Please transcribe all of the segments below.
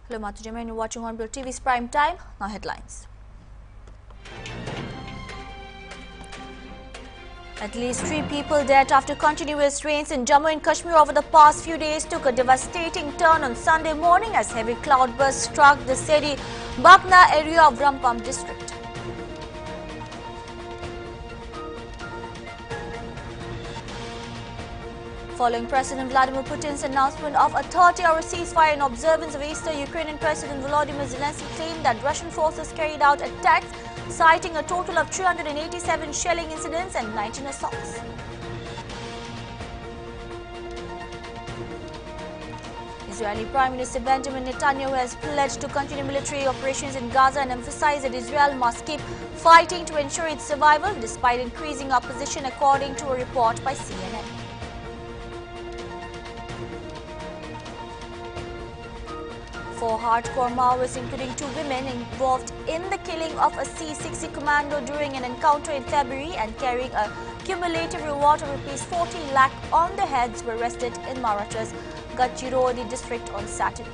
Hello, Matujama, and you're watching Hornbilltv's Prime Time. Now headlines. At least 3 people dead after continuous rains in Jammu and Kashmir over the past few days took a devastating turn on Sunday morning as heavy cloudbursts struck the Seri Bapna area of Rampam district. Following President Vladimir Putin's announcement of a 30-hour ceasefire in observance of Easter, Ukrainian President Volodymyr Zelensky claimed that Russian forces carried out attacks, citing a total of 387 shelling incidents and 19 assaults. Israeli Prime Minister Benjamin Netanyahu has pledged to continue military operations in Gaza and emphasized that Israel must keep fighting to ensure its survival despite increasing opposition, according to a report by CNN. Four hardcore Maoists, including 2 women involved in the killing of a C-60 commando during an encounter in February and carrying a cumulative reward of ₹40 lakh on their heads, were arrested in Maharashtra's Gadchiroli district on Saturday.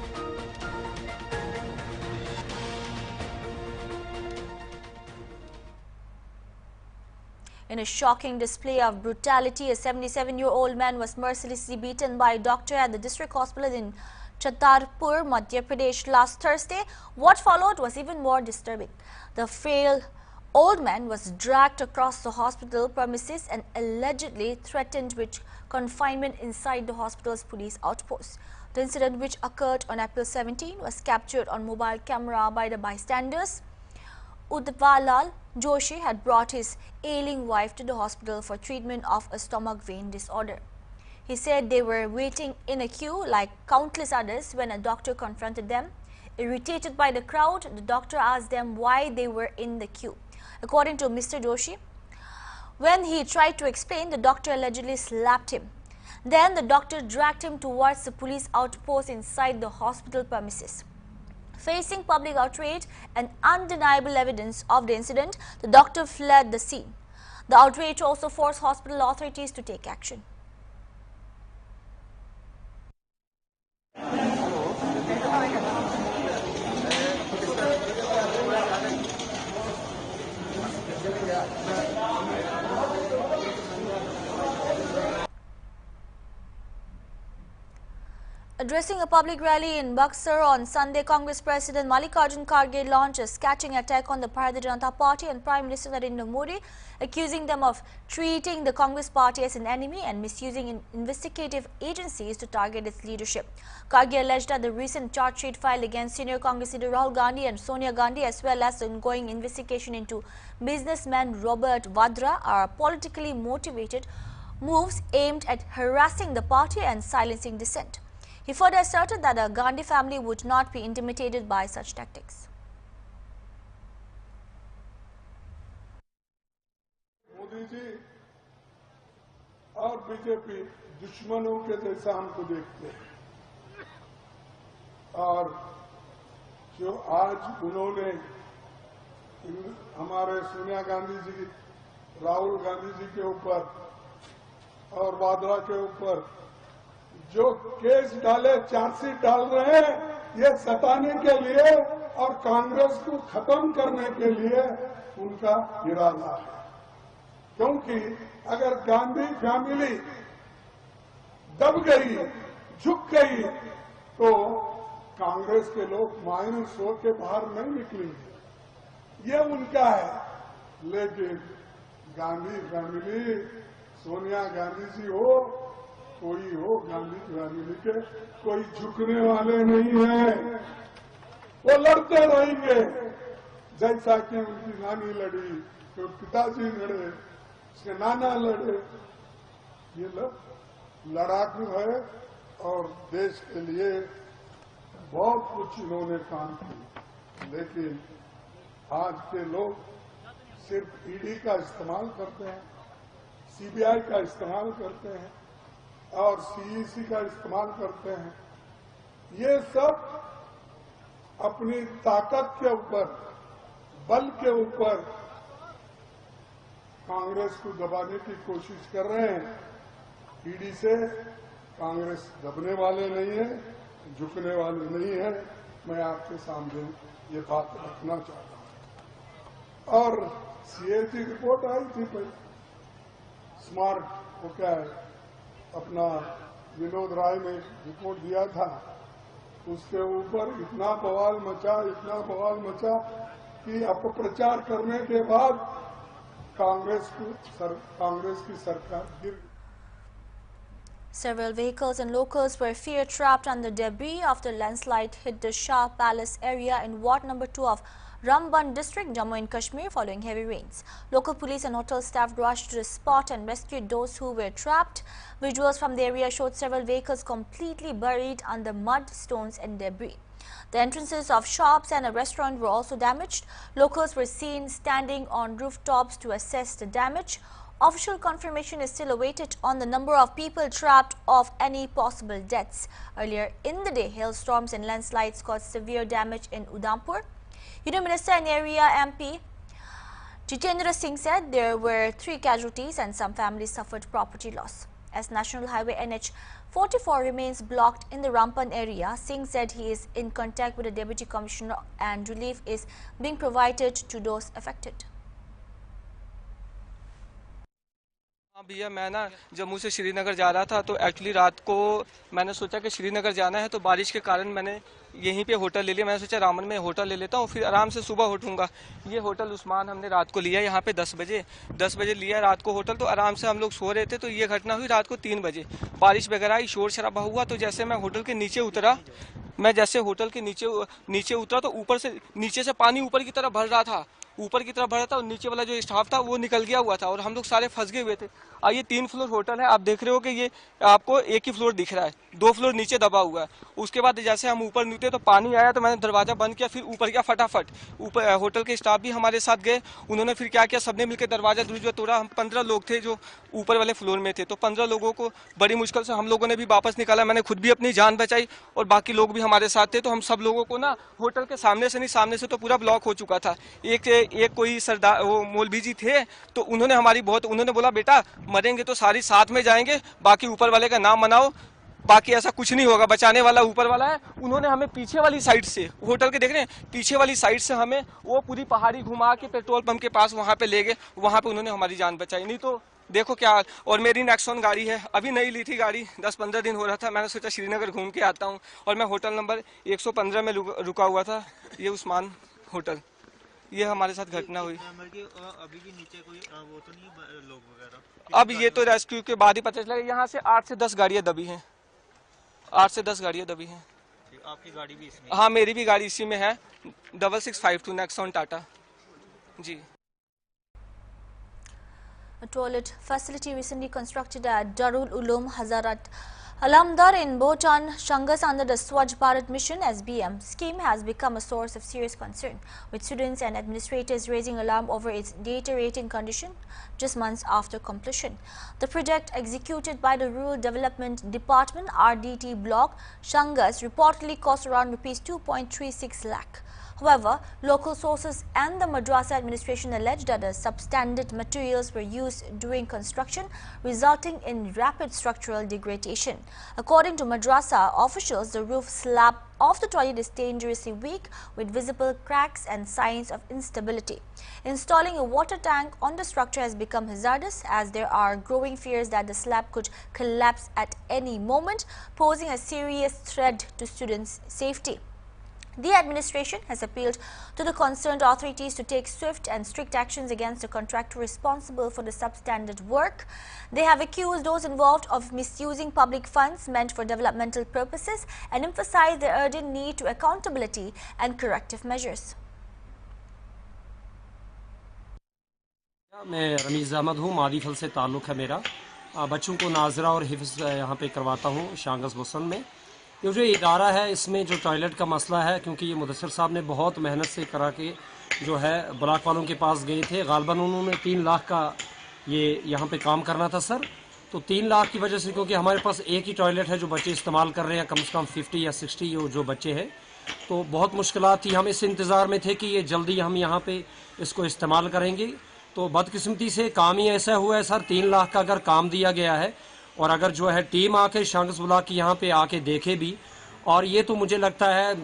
In a shocking display of brutality, a 77-year-old man was mercilessly beaten by a doctor at the district hospital in Chhatarpur, Madhya Pradesh last Thursday. What followed was even more disturbing. The frail old man was dragged across the hospital premises and allegedly threatened with confinement inside the hospital's police outpost. The incident, which occurred on April 17, was captured on mobile camera by the bystanders. Udvalal Joshi had brought his ailing wife to the hospital for treatment of a stomach vein disorder. He said they were waiting in a queue like countless others when a doctor confronted them. Irritated by the crowd, the doctor asked them why they were in the queue. According to Mr. Joshi, when he tried to explain, the doctor allegedly slapped him. Then the doctor dragged him towards the police outpost inside the hospital premises. Facing public outrage and undeniable evidence of the incident, the doctor fled the scene. The outrage also forced hospital authorities to take action. Addressing a public rally in Buxar on Sunday, Congress President Mallikarjun Kharge launched a scathing attack on the Bharatiya Janata Party and Prime Minister Narendra Modi, accusing them of treating the Congress Party as an enemy and misusing investigative agencies to target its leadership. Kharge alleged that the recent charge sheet filed against senior Congress leader Rahul Gandhi and Sonia Gandhi, as well as the ongoing investigation into businessman Robert Vadra, are politically motivated moves aimed at harassing the party and silencing dissent. He further asserted that the Gandhi family would not be intimidated by such tactics. Modi ji और BJP दुश्मनों के जैसा हमको देखते हैं और जो आज उन्होंने हमारे सोनिया गांधी जी, राहुल गांधी जी के ऊपर और वाड्रा के ऊपर जो केस डाले, चार्जशीट डाल रहे हैं, ये सताने के लिए और कांग्रेस को खत्म करने के लिए उनका इरादा है। क्योंकि अगर गांधी फैमिली दब गई, झुक गई, तो कांग्रेस के लोग -100 के बाहर नहीं निकलेंगे। ये उनका है। लेकिन गांधी फैमिली, सोनिया गांधी जी हो, कोई हो, गांधी फैमिली के कोई झुकने वाले नहीं है। वो लड़ते रहेंगे, जैसा कि उनकी नानी लड़ी, तो पिताजी लड़े, उसके नाना लड़े। ये लोग लड़ाकू है और देश के लिए बहुत कुछ इन्होंने काम किया। लेकिन आज के लोग सिर्फ ईडी का इस्तेमाल करते हैं, सीबीआई का इस्तेमाल करते हैं और सीईसी का इस्तेमाल करते हैं। ये सब अपनी ताकत के ऊपर, बल के ऊपर कांग्रेस को दबाने की कोशिश कर रहे हैं। ईडी से कांग्रेस दबने वाले नहीं है, झुकने वाले नहीं है। मैं आपके सामने ये बात रखना चाहता हूँ। और सीए की रिपोर्ट आई थी पहले, स्मार्ट वो क्या है अपना विनोद राय ने रिपोर्ट दिया था, उसके ऊपर इतना बवाल मचा कि अपप्रचार करने के बाद कांग्रेस की सरकार गिर गई। Several vehicles and locals were fear-trapped under debris after landslide hit the Shah Palace area in Ward number 2 of Ramban district, Jammu and Kashmir, following heavy rains. Local police and hotel staff rushed to the spot and rescued those who were trapped. Visuals from the area showed several vehicles completely buried under mud, stones and debris. The entrances of shops and a restaurant were also damaged. Locals were seen standing on rooftops to assess the damage. Official confirmation is still awaited on the number of people trapped of any possible deaths. Earlier in the day, hailstorms and landslides caused severe damage in Udhampur. Union Minister and Area MP Jitendra Singh said there were 3 casualties and some families suffered property loss. As National Highway NH 44 remains blocked in the Rampan area, Singh said he is in contact with the Deputy Commissioner and relief is being provided to those affected. हाँ भैया, मैं ना जम्मू से श्रीनगर जा रहा था, तो actually रात को मैंने सोचा कि श्रीनगर जाना है, तो बारिश के कारण मैंने यहीं पे होटल ले लिया। मैंने सोचा रामन में होटल ले लेता हूँ, फिर आराम से सुबह उठूंगा। ये होटल उस्मान हमने रात को लिया यहाँ पे 10 बजे लिया रात को होटल, तो आराम से हम लोग सो रहे थे। तो ये घटना हुई रात को 3 बजे, बारिश वगैरह आई, शोर शराबा हुआ। तो जैसे मैं होटल के नीचे उतरा, तो ऊपर से नीचे से पानी ऊपर की तरफ भर रहा था और नीचे वाला जो स्टाफ था वो निकल गया हुआ था और हम लोग सारे फंस गए हुए थे। ये 3 फ्लोर होटल है, आप देख रहे हो कि ये आपको एक ही फ्लोर दिख रहा है, 2 फ्लोर नीचे दबा हुआ है। उसके बाद जैसे हम ऊपर निकले तो पानी आया, तो मैंने दरवाजा बंद किया, फिर ऊपर गया फटाफट। ऊपर होटल के स्टाफ भी हमारे साथ गए, उन्होंने फिर क्या किया, सबने मिलकर दरवाजा तोड़ा। हम 15 लोग थे जो ऊपर वाले फ्लोर में थे, तो 15 लोगों को बड़ी मुश्किल से हम लोगों ने भी वापस निकाला। मैंने खुद भी अपनी जान बचाई और बाकी लोग भी हमारे साथ थे। तो हम सब लोगों को ना होटल के सामने से तो पूरा ब्लॉक हो चुका था। एक कोई सरदार वो मौलवी जी थे, तो उन्होंने बोला बेटा मरेंगे तो सारी साथ में जाएंगे, बाकी ऊपर वाले का नाम मनाओ, बाकी ऐसा कुछ नहीं होगा, बचाने वाला ऊपर वाला है। उन्होंने हमें पीछे वाली साइड से, होटल के देख रहे हैं, पीछे वाली साइड से हमें वो पूरी पहाड़ी घुमा के पेट्रोल पंप के पास वहां पे ले गए, वहां पे उन्होंने हमारी जान बचाई। नहीं तो देखो क्या। और मेरी नेक्सॉन गाड़ी है, अभी नई ली थी गाड़ी, 10-15 दिन हो रहा था। मैंने सोचा श्रीनगर घूम के आता हूँ, और मैं होटल नंबर 115 में रुका हुआ था, ये उस्मान होटल। ये हमारे साथ घटना हुई। अभी भी नीचे कोई वो तो नहीं लोग वगैरह? अब ये तो रेस्क्यू के बाद ही पता चला। यहाँ से 8 से 10 गाड़ियाँ दबी हैं, 8 से 10 गाड़ियाँ दबी हैं। आपकी गाड़ी भी इसमें? हाँ, मेरी भी गाड़ी इसी में है, 6652 Nexon Tata ji. A toilet facility recently constructed at Darul Uloom Hazarat Alamdar in Bhutan, Shangas, under the Swachh Bharat Mission (SBM) scheme has become a source of serious concern, with students and administrators raising alarm over its deteriorating condition just months after completion. The project, executed by the Rural Development Department (RDT) block, Shangas, reportedly cost around ₹2.36 lakh. However, local sources and the madrasa administration alleged that the substandard materials were used during construction, resulting in rapid structural degradation. According to madrasa officials, the roof slab of the toilet is dangerously weak, with visible cracks and signs of instability. Installing a water tank on the structure has become hazardous, as there are growing fears that the slab could collapse at any moment, posing a serious threat to students' safety. The administration has appealed to the concerned authorities to take swift and strict actions against the contractor responsible for the substandard work. They have accused those involved of misusing public funds meant for developmental purposes and emphasized the urgent need to accountability and corrective measures. मैं रमीज़ अहमद हूँ, मादी फल से ताल्लुक़ है मेरा। बच्चों को नाजरा और हिफ्ज़ यहाँ पे करवाता हूँ शांगस बोसन में। ये जो इदारा है, इसमें जो टॉयलेट का मसला है, क्योंकि ये मुदस्सिर साहब ने बहुत मेहनत से करा के जो है ब्लॉक वालों के पास गए थे। गालबन उन्होंने 3 लाख का ये यहाँ पे काम करना था सर। तो 3 लाख की वजह से, क्योंकि हमारे पास एक ही टॉयलेट है जो बच्चे इस्तेमाल कर रहे हैं, कम से कम 50 या 60 जो बच्चे हैं, तो बहुत मुश्किलात थी। हम इस इंतज़ार में थे कि ये जल्दी हम यहाँ पे इसको इस्तेमाल करेंगे। तो बदकिस्मती से काम ही ऐसा हुआ है सर, 3 लाख का अगर काम दिया गया है, और अगर जो है टीम आके शांगस ब्लॉक की यहाँ पे आके देखे भी, और ये तो मुझे लगता है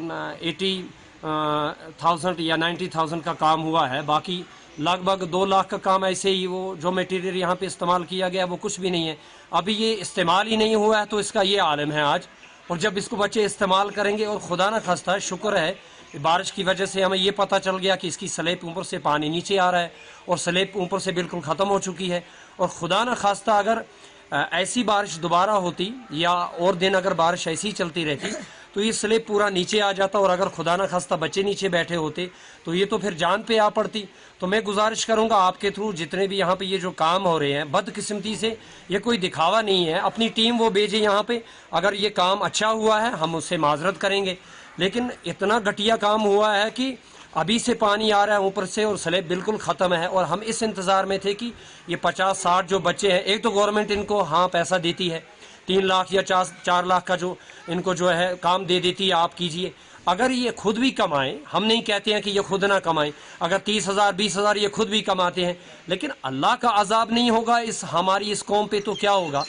80,000 या 90,000 का काम हुआ है। बाकी लगभग 2 लाख का काम ऐसे ही, वो जो मटेरियल यहाँ पे इस्तेमाल किया गया वो कुछ भी नहीं है। अभी ये इस्तेमाल ही नहीं हुआ है तो इसका ये आलम है आज। और जब इसको बच्चे इस्तेमाल करेंगे, और खुदा न खास्ता शुक्र है बारिश की वजह से हमें ये पता चल गया कि इसकी स्लेब ऊपर से पानी नीचे आ रहा है और स्लेब ऊपर से बिल्कुल ख़त्म हो चुकी है। और खुदा न खास्ता अगर ऐसी बारिश दोबारा होती या और दिन अगर बारिश ऐसी चलती रहती तो ये स्लेब पूरा नीचे आ जाता, और अगर खुदा न खास्ता बच्चे नीचे बैठे होते तो ये तो फिर जान पे आ पड़ती। तो मैं गुजारिश करूंगा आपके थ्रू, जितने भी यहाँ पे ये जो काम हो रहे हैं बदकिस्मती से, ये कोई दिखावा नहीं है, अपनी टीम वो भेजे यहाँ पे। अगर ये काम अच्छा हुआ है हम उससे माजरत करेंगे, लेकिन इतना घटिया काम हुआ है कि अभी से पानी आ रहा है ऊपर से और स्लेब बिल्कुल ख़त्म है। और हम इस इंतज़ार में थे कि ये 50-60 जो बच्चे हैं, एक तो गवर्नमेंट इनको हाँ पैसा देती है 3 लाख या 4 लाख का जो इनको जो है काम दे देती है, आप कीजिए। अगर ये खुद भी कमाएं, हम नहीं कहते हैं कि ये खुद ना कमाएं, अगर 30,000 20,000 ये खुद भी कमाते हैं, लेकिन अल्लाह का अजाब नहीं होगा हमारी इस कौम पे तो क्या होगा।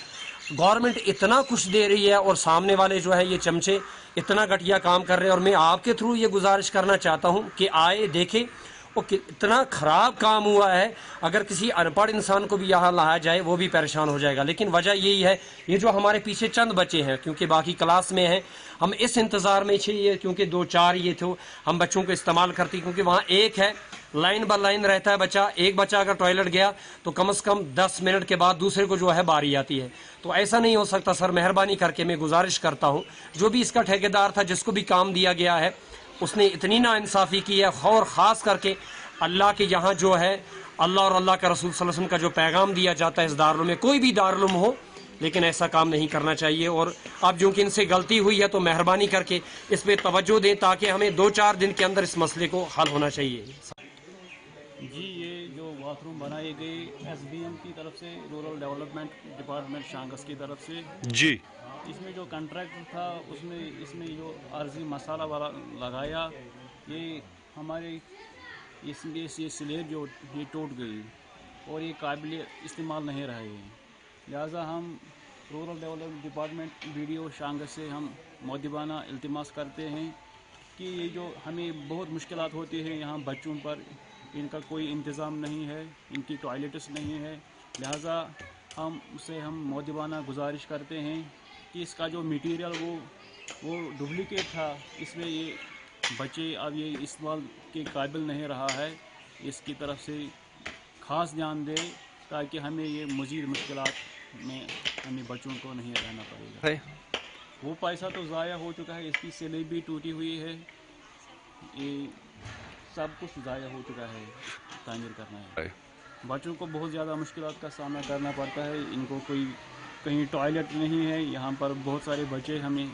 गवर्नमेंट इतना कुछ दे रही है और सामने वाले जो है ये चमचे इतना घटिया काम कर रहे हैं। और मैं आपके थ्रू ये गुजारिश करना चाहता हूँ कि आए देखें वो कितना ख़राब काम हुआ है। अगर किसी अनपढ़ इंसान को भी यहाँ लाया जाए वो भी परेशान हो जाएगा। लेकिन वजह यही है, ये जो हमारे पीछे चंद बच्चे हैं क्योंकि बाकी क्लास में हैं, हम इस इंतज़ार में चाहिए क्योंकि 2-4 ये थे हम बच्चों को इस्तेमाल करती, क्योंकि वहाँ एक है लाइन बाय लाइन रहता है बच्चा। एक बच्चा अगर टॉयलेट गया तो कम से कम 10 मिनट के बाद दूसरे को जो है बारी आती है। तो ऐसा नहीं हो सकता सर, मेहरबानी करके मैं गुजारिश करता हूँ जो भी इसका ठेकेदार था, जिसको भी काम दिया गया है, उसने इतनी नाइंसाफ़ी की है। और ख़ास करके अल्लाह के यहाँ जो है अल्लाह और अल्लाह का रसूल सल्लल्लाहु अलैहि वसल्लम का जो पैगाम दिया जाता है इस दारुल में, कोई भी दारुल हो, लेकिन ऐसा काम नहीं करना चाहिए। और अब जो कि इनसे गलती हुई है तो मेहरबानी करके इस पर तवज्जो दें ताकि हमें 2-4 दिन के अंदर इस मसले को हल होना चाहिए। जी, ये जो बाथरूम बनाए गए SBM की तरफ से, रूरल डेवलपमेंट डिपार्टमेंट शांगस की तरफ से जी, इसमें जो कॉन्ट्रैक्ट था इसमें जो आर्जी मसाला वाला लगाया, ये हमारे इसमें ये स्लेब जो ये टूट गई और ये काबिल इस्तेमाल नहीं रहे। लिहाजा हम रूरल डेवलपमेंट डिपार्टमेंट BDO शांगस से हम मौदबाना इल्तिमास करते हैं कि ये जो हमें बहुत मुश्किलात होती है यहाँ बच्चों पर, इनका कोई इंतज़ाम नहीं है, इनकी टॉयलेट्स नहीं है। लिहाजा हम मौदबाना गुजारिश करते हैं कि इसका जो मटेरियल वो डुप्लिकेट था, इसमें ये बच्चे अब ये इस्तेमाल के काबिल नहीं रहा है। इसकी तरफ से ख़ास ध्यान दें ताकि हमें ये मज़ीद मुश्किलात में हमें बच्चों को नहीं रहना पड़ेगा। वो पैसा तो ज़ाया हो चुका है, इसकी स्लेब भी टूटी हुई है, ये सब कुछ ज़ाया हो चुका है, तामीर करना है। बच्चों को बहुत ज़्यादा मुश्किलात का सामना करना पड़ता है, इनको कोई कहीं टॉयलेट नहीं है, यहाँ पर बहुत सारे बच्चे हमें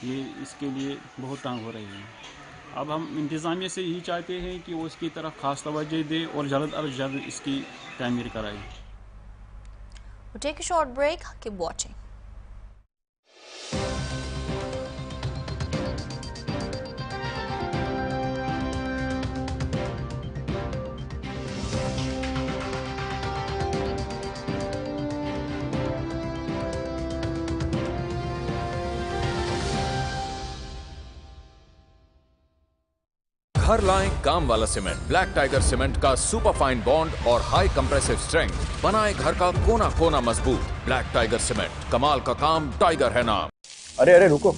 ये इसके लिए बहुत तंग हो रहे हैं। अब हम इंतज़ामिया से यही चाहते हैं कि वो इसकी तरफ खास तवज्जो दे और जल्द अज जल्द इसकी तामीर कराए। We'll take a short break. Keep watching. घर लाएं काम वाला सीमेंट। ब्लैक टाइगर सीमेंट का सुपर फाइन बॉन्ड और हाई कंप्रेसिव स्ट्रेंथ बनाए घर का कोना कोना मजबूत। ब्लैक टाइगर सीमेंट, कमाल का काम, टाइगर है नाम। अरे रुको,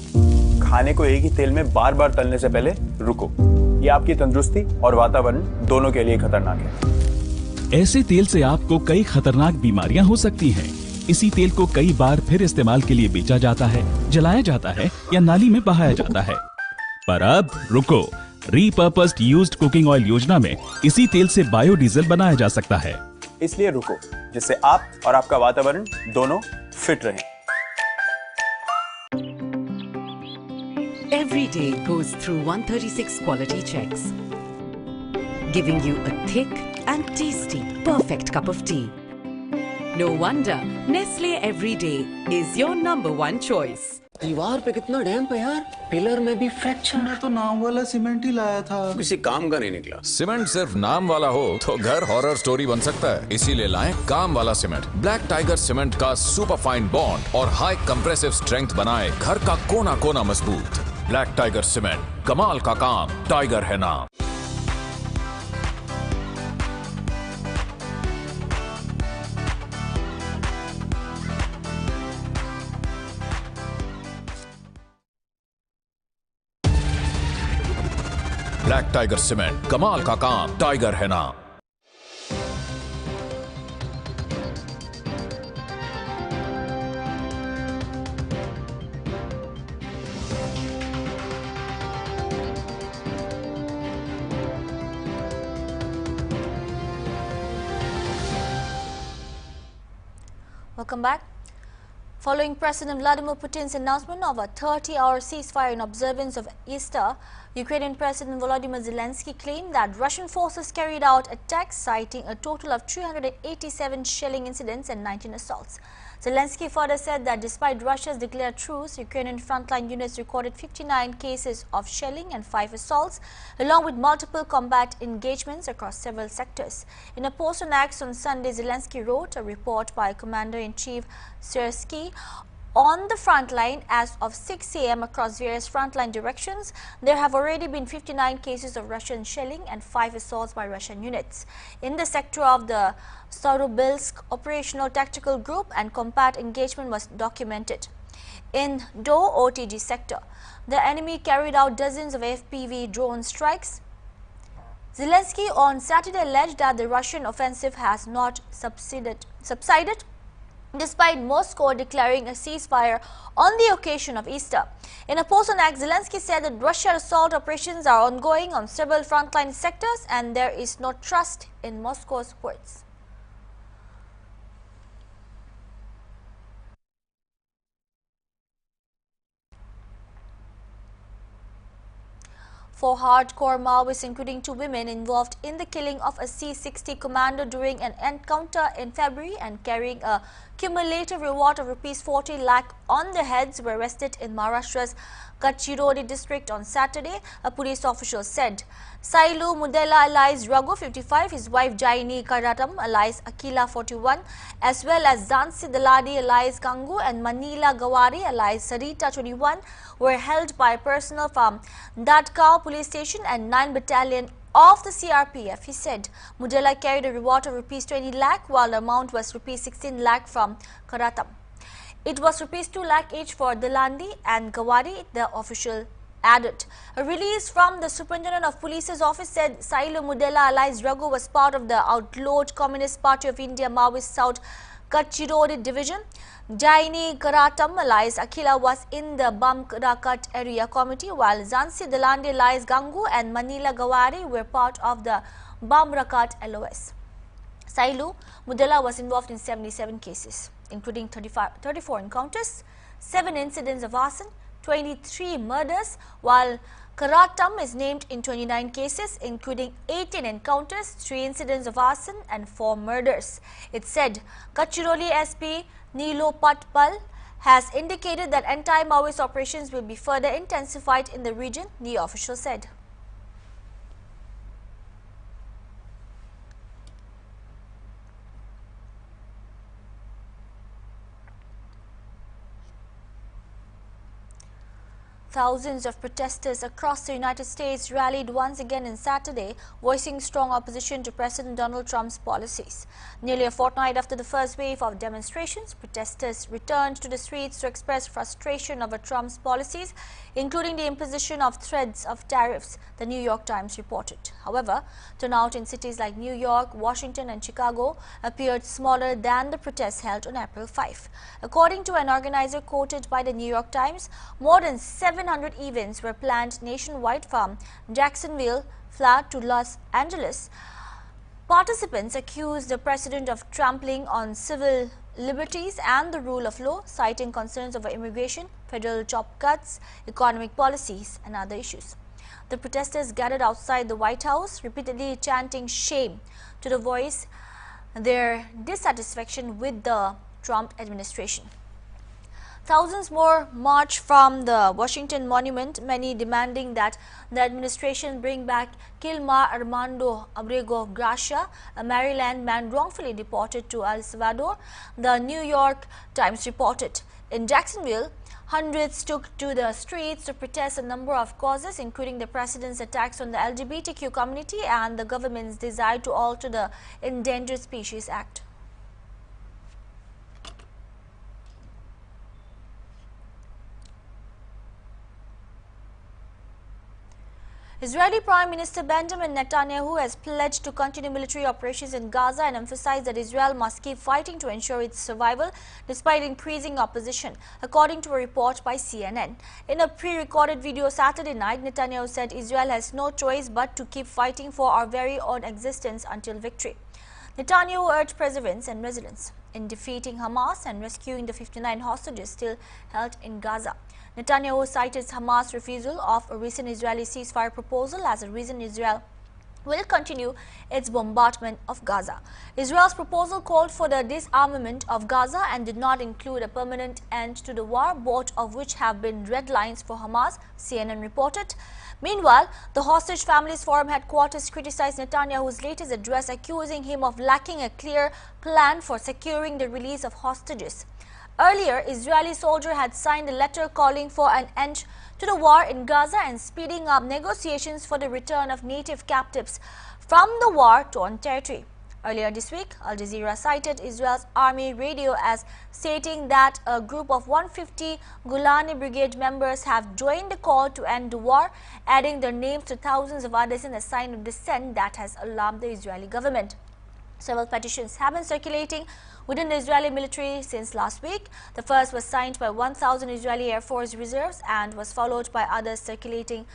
खाने को एक ही तेल में बार बार तलने से पहले रुको, ये आपकी तंदुरुस्ती और वातावरण दोनों के लिए खतरनाक है। ऐसे तेल से आपको कई खतरनाक बीमारियां हो सकती हैं। इसी तेल को कई बार फिर इस्तेमाल के लिए बेचा जाता है, जलाया जाता है या नाली में बहाया जाता है। पर अब रुको, रीपर्पस्ड यूज्ड कुकिंग ऑयल योजना में इसी तेल से बायोडीजल बनाया जा सकता है। इसलिए रुको, जिससे आप और आपका वातावरण दोनों फिट रहें। Every day goes through 136 quality checks, giving you a thick and tasty, perfect cup of tea. No wonder Nestle Everyday is your #1 choice. दीवार पे कितना डैम्प है यार, पिलर में भी फ्रैक्चर। मैं तो नाम वाला सीमेंट ही लाया था, किसी काम का नहीं निकला। सीमेंट सिर्फ नाम वाला हो तो घर हॉरर स्टोरी बन सकता है, इसीलिए लाएं काम वाला सीमेंट। ब्लैक टाइगर सीमेंट का सुपर फाइन बॉन्ड और हाई कंप्रेसिव स्ट्रेंथ बनाए घर का कोना कोना मजबूत। ब्लैक टाइगर सीमेंट, कमाल का काम, टाइगर है नाम। ब्लैक टाइगर सीमेंट, कमाल का काम, टाइगर है नाम। Welcome back. Following President Vladimir Putin's announcement of a 30-hour ceasefire in observance of Easter, Ukrainian President Volodymyr Zelensky claimed that Russian forces carried out attacks, citing a total of 387 shelling incidents and 19 assaults. Zelensky further said that despite Russia's declared truce, Ukrainian frontline units recorded 59 cases of shelling and 5 assaults, along with multiple combat engagements across several sectors. In a post on X on Sunday, Zelensky wrote a report by Commander-in-Chief Syrskyi. On the front line, as of 6 a.m. across various frontline directions, there have already been 59 cases of Russian shelling and 5 assaults by Russian units. In the sector of the Starobilsk operational tactical group and combat engagement was documented. In Do OTG sector, the enemy carried out dozens of FPV drone strikes. Zelensky on Saturday alleged that the Russian offensive has not subsided, despite Moscow declaring a ceasefire on the occasion of Easter. In a post on X, Zelensky said that Russian assault operations are ongoing on several frontline sectors and there is no trust in Moscow's words. Four hardcore Maoists, including 2 women, involved in the killing of a C-60 commander during an encounter in February and carrying a cumulative reward of ₹40 lakh on their heads were arrested in Maharashtra's Gadchiroli district on Saturday, a police official said. Sailu Mudela alias Raghu 55, his wife Jaini Karatam alias Akila 41, as well as Zansi Daladi alias Gangu and Manila Gawari alias Sarita 21 were held by personnel from Dadkau police station and 9 battalion of the CRPF. He said Mudela carried a reward of ₹20 lakh while the amount was ₹16 lakh from Karatam. It was ₹2 lakh each for Dalandi and Gawari, the official added. A release from the Superintendent of Police's office said Sailu Mudela alias Raghu was part of the outlawed Communist Party of India Maoist South Gadchiroli division. Jaini Karatam alias Akila was in the Bamrakat area committee, while Zansi Dalandi alias Gangu and Manila Gawari were part of the Bamrakat LOS. Sailu Mudela was involved in 77 cases, including 34 encounters, 7 incidents of arson, 23 murders, while Karatam is named in 29 cases, including 18 encounters, 3 incidents of arson and 4 murders. It said Gadchiroli SP Nilo Patpal has indicated that anti-Maoist operations will be further intensified in the region, the official said. Thousands of protesters across the United States rallied once again on Saturday, voicing strong opposition to President Donald Trump's policies. Nearly a fortnight after the first wave of demonstrations, protesters returned to the streets to express frustration over Trump's policies, including the imposition of threats of tariffs, the New York Times reported. However, turnout in cities like New York, Washington and Chicago appeared smaller than the protests held on April 5. According to an organizer quoted by the New York Times, more than 700 events were planned nationwide from Jacksonville, Florida to Los Angeles. Participants accused the president of trampling on civil liberties and the rule of law, citing concerns over immigration, federal job cuts, economic policies and other issues. The protesters gathered outside the White House, repeatedly chanting shame to voice their dissatisfaction with the Trump administration. Thousands more marched from the Washington Monument, many demanding that the administration bring back Kilma Armando Abrego Gracia, a Maryland man wrongfully deported to El Salvador, the New York Times reported. In Jacksonville, Hundreds took to the streets to protest a number of causes, including the president's attacks on the LGBTQ community and the government's desire to alter the Endangered Species Act. Israeli Prime Minister Benjamin Netanyahu has pledged to continue military operations in Gaza and emphasized that Israel must keep fighting to ensure its survival despite increasing opposition, according to a report by CNN. In a pre-recorded video Saturday night, Netanyahu said Israel has no choice but to keep fighting for our very own existence until victory. Netanyahu urged perseverance and resilience in defeating Hamas and rescuing the 59 hostages still held in Gaza. Netanyahu cited Hamas' refusal of a recent Israeli ceasefire proposal as a reason Israel will continue its bombardment of Gaza. Israel's proposal called for the disarmament of Gaza and did not include a permanent end to the war, both of which have been red lines for Hamas, CNN reported. Meanwhile, the Hostage Families Forum headquarters criticized Netanyahu's latest address, accusing him of lacking a clear plan for securing the release of hostages. Earlier, Israeli soldiers had signed a letter calling for an end to the war in Gaza and speeding up negotiations for the return of native captives from the war-torn territory. Earlier this week, Al Jazeera cited Israel's army radio as stating that a group of 150 Golani Brigade members have joined the call to end the war, adding their names to thousands of others in a sign of dissent that has alarmed the Israeli government. Several petitions have been circulating within the Israeli military since last week. The first was signed by 1,000 Israeli Air Force reserves and was followed by others circulated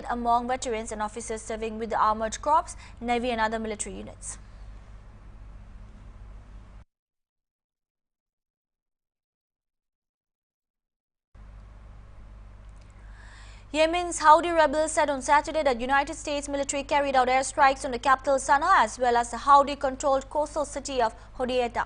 among veterans and officers serving with the Armored Corps, Navy and other military units. Yemen's Houthi rebels said on Saturday that United States military carried out airstrikes on the capital Sana'a as well as the Houthi-controlled coastal city of Hodeidah.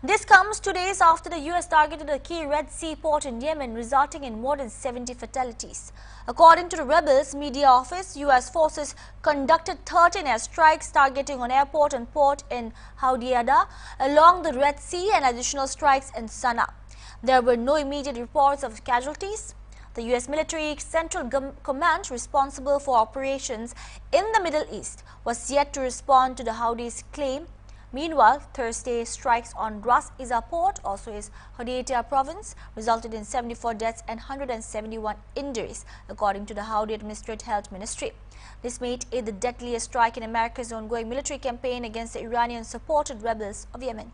This comes 2 days after the U.S. targeted a key Red Sea port in Yemen, resulting in more than 70 fatalities. According to the rebels' media office, U.S. forces conducted 13 airstrikes targeting an airport and port in Hodeidah along the Red Sea and additional strikes in Sana'a. There were no immediate reports of casualties. The U.S. military Central Command, responsible for operations in the Middle East, was yet to respond to the Houthis' claim. Meanwhile, Thursday strikes on Ras Isa port, also in Hodeidah province, resulted in 74 deaths and 171 injuries, according to the Houthi Administrative Health Ministry. This made it the deadliest strike in America's ongoing military campaign against the Iranian-supported rebels of Yemen.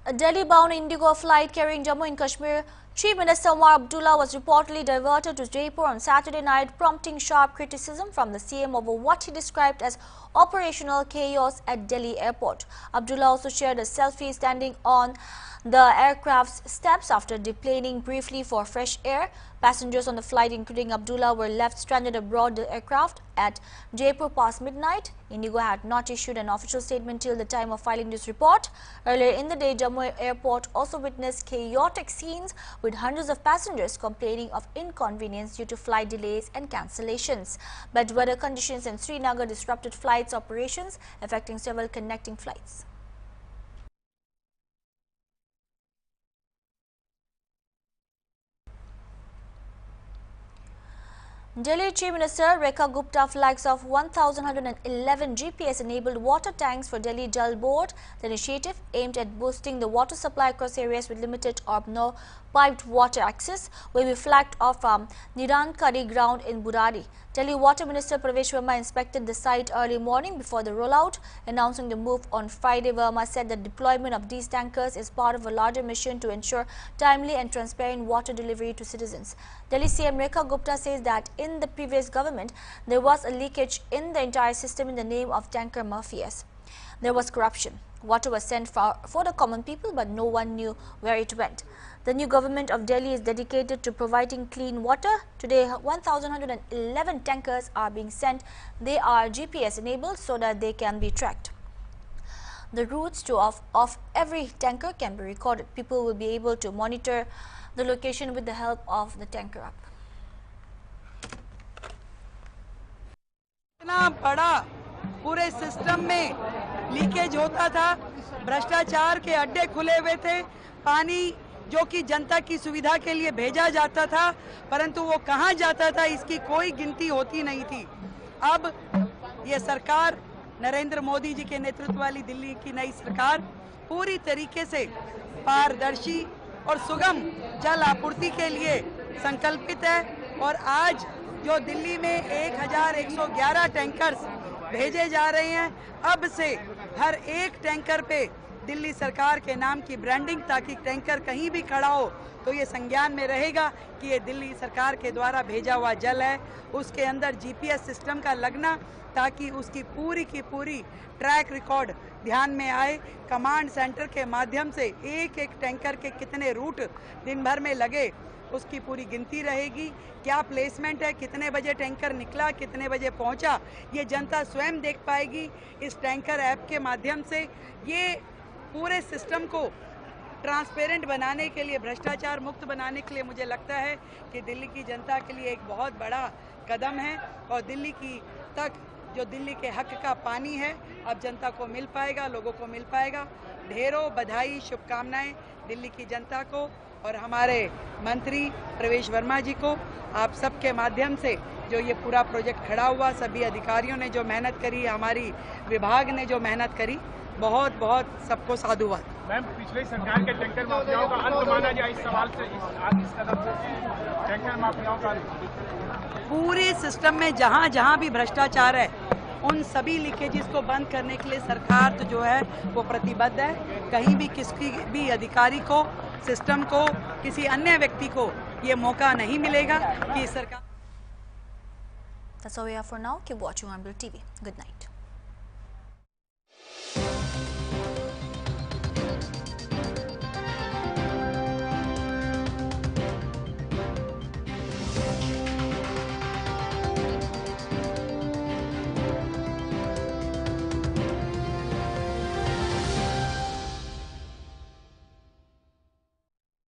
A Delhi-bound Indigo flight carrying Jammu and Kashmir Chief Minister Omar Abdullah was reportedly diverted to Jaipur on Saturday night, prompting sharp criticism from the CM over what he described as operational chaos at Delhi airport. Abdullah also shared a selfie standing on the aircraft's steps after deplaning briefly for fresh air. Passengers on the flight, including Abdullah, were left stranded aboard the aircraft at Jaipur past midnight. Indigo had not issued an official statement till the time of filing this report. Earlier in the day, Jammu airport also witnessed chaotic scenes with hundreds of passengers complaining of inconvenience due to flight delays and cancellations. Bad weather conditions in Srinagar disrupted flights operations, affecting several connecting flights. Delhi Chief Minister Rekha Gupta flags off 1,111 GPS-enabled water tanks for Delhi Jal Board. The initiative, aimed at boosting the water supply across areas with limited or no piped water access, will be flagged off from Nirankari ground in Burari. Delhi Water Minister Pravesh Verma inspected the site early morning before the rollout. Announcing the move on Friday, Verma said the deployment of these tankers is part of a larger mission to ensure timely and transparent water delivery to citizens. Delhi CM Rekha Gupta says that in the previous government, there was a leakage in the entire system in the name of tanker mafias. There was corruption. Water was sent for the common people, but no one knew where it went. The new government of Delhi is dedicated to providing clean water. Today, 1,111 tankers are being sent. They are GPS enabled so that they can be tracked. The routes of every tanker can be recorded. People will be able to monitor the location with the help of the tanker app. इतना बड़ा पूरे system में leakage होता था, भ्रष्टाचार के अड्डे खुले हुए थे, पानी जो कि जनता की सुविधा के लिए भेजा जाता था, परंतु वो कहाँ जाता था इसकी कोई गिनती होती नहीं थी। अब ये सरकार, नरेंद्र मोदी जी के नेतृत्व वाली दिल्ली की नई सरकार पूरी तरीके से पारदर्शी और सुगम जल आपूर्ति के लिए संकल्पित है और आज जो दिल्ली में 1111 टैंकर्स भेजे जा रहे हैं, अब से हर एक टैंकर पे दिल्ली सरकार के नाम की ब्रांडिंग, ताकि टैंकर कहीं भी खड़ा हो तो ये संज्ञान में रहेगा कि ये दिल्ली सरकार के द्वारा भेजा हुआ जल है। उसके अंदर जीपीएस सिस्टम का लगना, ताकि उसकी पूरी की पूरी ट्रैक रिकॉर्ड ध्यान में आए। कमांड सेंटर के माध्यम से एक एक टैंकर के कितने रूट दिन भर में लगे उसकी पूरी गिनती रहेगी। क्या प्लेसमेंट है, कितने बजे टैंकर निकला, कितने बजे पहुंचा, ये जनता स्वयं देख पाएगी इस टैंकर ऐप के माध्यम से। ये पूरे सिस्टम को ट्रांसपेरेंट बनाने के लिए, भ्रष्टाचार मुक्त बनाने के लिए मुझे लगता है कि दिल्ली की जनता के लिए एक बहुत बड़ा कदम है और दिल्ली की तक जो दिल्ली के हक का पानी है अब जनता को मिल पाएगा, लोगों को मिल पाएगा। ढेरों बधाई, शुभकामनाएं दिल्ली की जनता को और हमारे मंत्री प्रवेश वर्मा जी को। आप सबके माध्यम से जो ये पूरा प्रोजेक्ट खड़ा हुआ, सभी अधिकारियों ने जो मेहनत करी, हमारी विभाग ने जो मेहनत करी, बहुत बहुत सबको साधुवाद। मैम, पिछले सरकार के टैंकर माफियाओं का अंत माना जाए, इस सवाल से इस कदम से टैंकर माफियाओं का पूरे सिस्टम में जहाँ जहाँ भी भ्रष्टाचार है उन सभी लीकेजेस को बंद करने के लिए सरकार तो जो है वो प्रतिबद्ध है। कहीं भी किसी भी अधिकारी को, सिस्टम को, किसी अन्य व्यक्ति को ये मौका नहीं मिलेगा कि सरकार। That's all we have for now. Keep watching Hornbilltv. Good night.